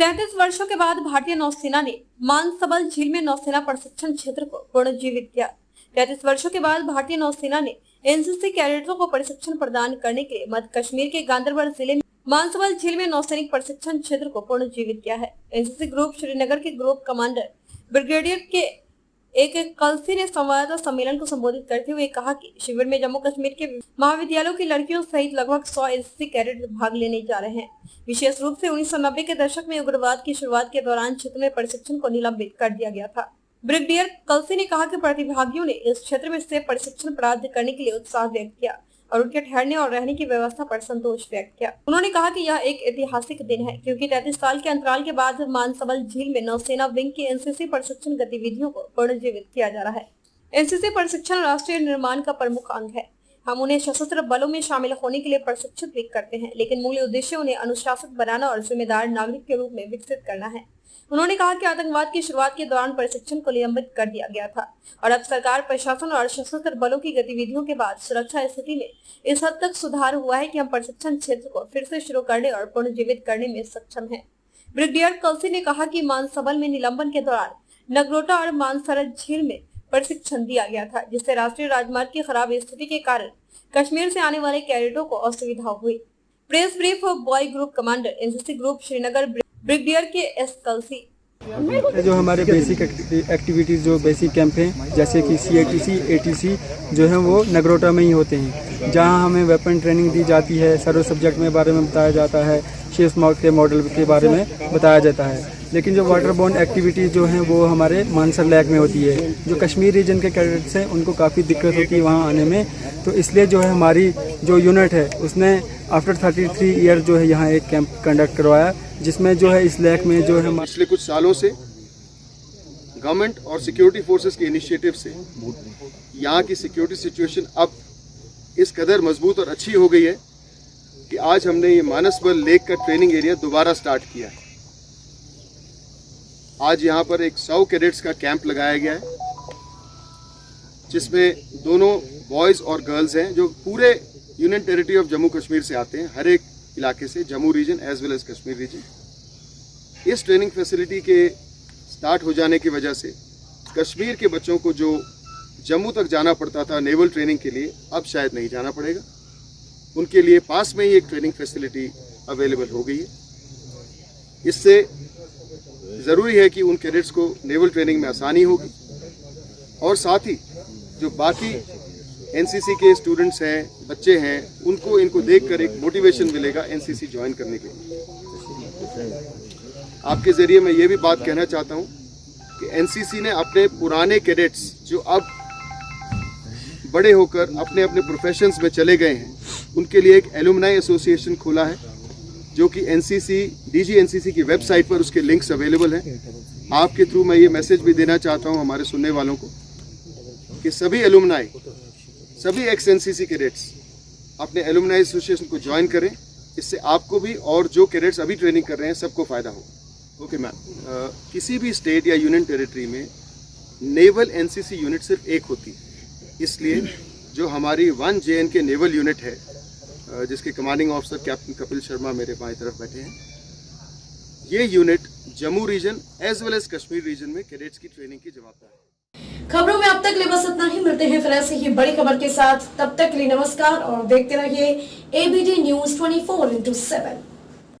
33 वर्षों के बाद भारतीय नौसेना ने मानसबल झील में नौसेना प्रशिक्षण क्षेत्र को पुनर्जीवित किया। 33 वर्षों के बाद भारतीय नौसेना ने एनसीसी कैडेटों को प्रशिक्षण प्रदान करने के लिए मध्य कश्मीर के गांदरबल जिले में मानसबल झील में नौसैनिक प्रशिक्षण क्षेत्र को पुनर्जीवित किया है। एनसीसी ग्रुप श्रीनगर के ग्रुप कमांडर ब्रिगेडियर के एक कलसी ने संवाददाता सम्मेलन को संबोधित करते हुए कहा कि शिविर में जम्मू कश्मीर के महाविद्यालयों की लड़कियों सहित लगभग 100 एनसीसी कैडेट भाग लेने जा रहे हैं। विशेष रूप से 1990 के दशक में उग्रवाद की शुरुआत के दौरान क्षेत्र में प्रशिक्षण को निलंबित कर दिया गया था। ब्रिगेडियर कलसी ने कहा कि प्रतिभागियों ने इस क्षेत्र में से प्रशिक्षण प्राप्त करने के लिए उत्साह व्यक्त किया और उनके ठहरने और रहने की व्यवस्था पर संतोष व्यक्त किया। उन्होंने कहा कि यह एक ऐतिहासिक दिन है क्योंकि 33 साल के अंतराल के बाद मानसबल झील में नौसेना विंग की एनसीसी प्रशिक्षण गतिविधियों को पुनर्जीवित किया जा रहा है। एनसीसी प्रशिक्षण राष्ट्रीय निर्माण का प्रमुख अंग है। हम उन्हें सशस्त्र बलों में शामिल होने के लिए प्रशिक्षित भी करते हैं, लेकिन मूल उद्देश्य उन्हें अनुशासित बनाना और जिम्मेदार नागरिक के रूप में विकसित करना है। उन्होंने कहा कि आतंकवाद की शुरुआत के दौरान प्रशिक्षण को निलंबित कर दिया गया था और अब सरकार, प्रशासन और सशस्त्र बलों की गतिविधियों के बाद सुरक्षा स्थिति में इस हद तक सुधार हुआ है कि हम प्रशिक्षण क्षेत्र को फिर से शुरू करने और पुनर्जीवित करने में सक्षम हैं। ब्रिगेडियर कलसी ने कहा कि मानसबल में निलंबन के दौरान नगरोटा और मानसर झील में प्रशिक्षण दिया गया था, जिससे राष्ट्रीय राजमार्ग की खराब स्थिति के कारण कश्मीर से आने वाले कैडेटों को असुविधा हुई। Press brief boy group commander NCC group Srinagar brigadier के एस कलसी। जो हमारे बेसिक एक्टिविटीज़ जो बेसिक कैंप हैं जैसे कि CATC, ATC जो है वो नगरोटा में ही होते हैं, जहां हमें वेपन ट्रेनिंग दी जाती है, सर्व सब्जेक्ट में बारे में बताया जाता है, शेष के मॉडल के बारे में बताया जाता है। लेकिन जो वाटर बोर्न एक्टिविटीज़ जो हैं वो हमारे मानसर लेक में होती है। जो कश्मीर रीजन के कैडेट्स हैं उनको काफ़ी दिक्कत होती है वहाँ आने में, तो इसलिए जो है हमारी जो यूनिट है उसने आफ्टर 33 ईयर जो है यहाँ एक कैंप कंडक्ट करवाया, जिसमें जो है इस लेक में जो है पिछले कुछ सालों से गवर्नमेंट और सिक्योरिटी फोर्सेस के इनिशिएटिव से यहाँ की सिक्योरिटी सिचुएशन अब इस कदर मजबूत और अच्छी हो गई है कि आज हमने ये मानसबल लेक का ट्रेनिंग एरिया दोबारा स्टार्ट किया है। आज यहाँ पर एक 100 कैडेट्स का कैंप लगाया गया है, जिसमें दोनों बॉयज़ और गर्ल्स हैं जो पूरे union territory of Jammu Kashmir से आते हैं, हर एक इलाके से, Jammu region as well as Kashmir region. इस ट्रेनिंग फैसिलिटी के स्टार्ट हो जाने की वजह से कश्मीर के बच्चों को जो जम्मू तक जाना पड़ता था नेवल ट्रेनिंग के लिए, अब शायद नहीं जाना पड़ेगा। उनके लिए पास में ही एक ट्रेनिंग फैसिलिटी अवेलेबल हो गई है। इससे ज़रूरी है कि उन कैडेट्स को नेवल ट्रेनिंग में आसानी होगी और साथ ही जो बाकी एनसीसी के स्टूडेंट्स हैं, बच्चे हैं, उनको इनको देखकर एक मोटिवेशन मिलेगा एनसीसी ज्वाइन करने के लिए। आपके ज़रिए मैं ये भी बात कहना चाहता हूँ कि एनसीसी ने अपने पुराने कैडेट्स जो अब बड़े होकर अपने अपने प्रोफेशंस में चले गए हैं, उनके लिए एक एलुमनाई एसोसिएशन खोला है, जो कि DG NCC की वेबसाइट पर उसके लिंक्स अवेलेबल हैं। आपके थ्रू मैं ये मैसेज भी देना चाहता हूँ हमारे सुनने वालों को कि सभी एलुमनाई, सभी एक्स NCC कैडेट्स अपने एलुमनाई एसोसिएशन को ज्वाइन करें। इससे आपको भी और जो कैडेट्स अभी ट्रेनिंग कर रहे हैं सबको फ़ायदा होगा। ओके मैम, किसी भी स्टेट या यूनियन टेरिटरी में नेवल NCC यूनिट सिर्फ एक होती है, इसलिए जो हमारी 1 JNK नेवल यूनिट है, जिसके commanding officer captain Kapil Sharma मेरे बाएं तरफ बैठे हैं, ये unit Jammu region as well as Kashmir region में कैडेट्स की ट्रेनिंग की जवाबदार है। खबरों में अब तक लिए बस इतना ही। मिलते हैं फिर ऐसी ही बड़ी खबर के साथ, तब तक के लिए नमस्कार और देखते रहिए ABD News 24/7।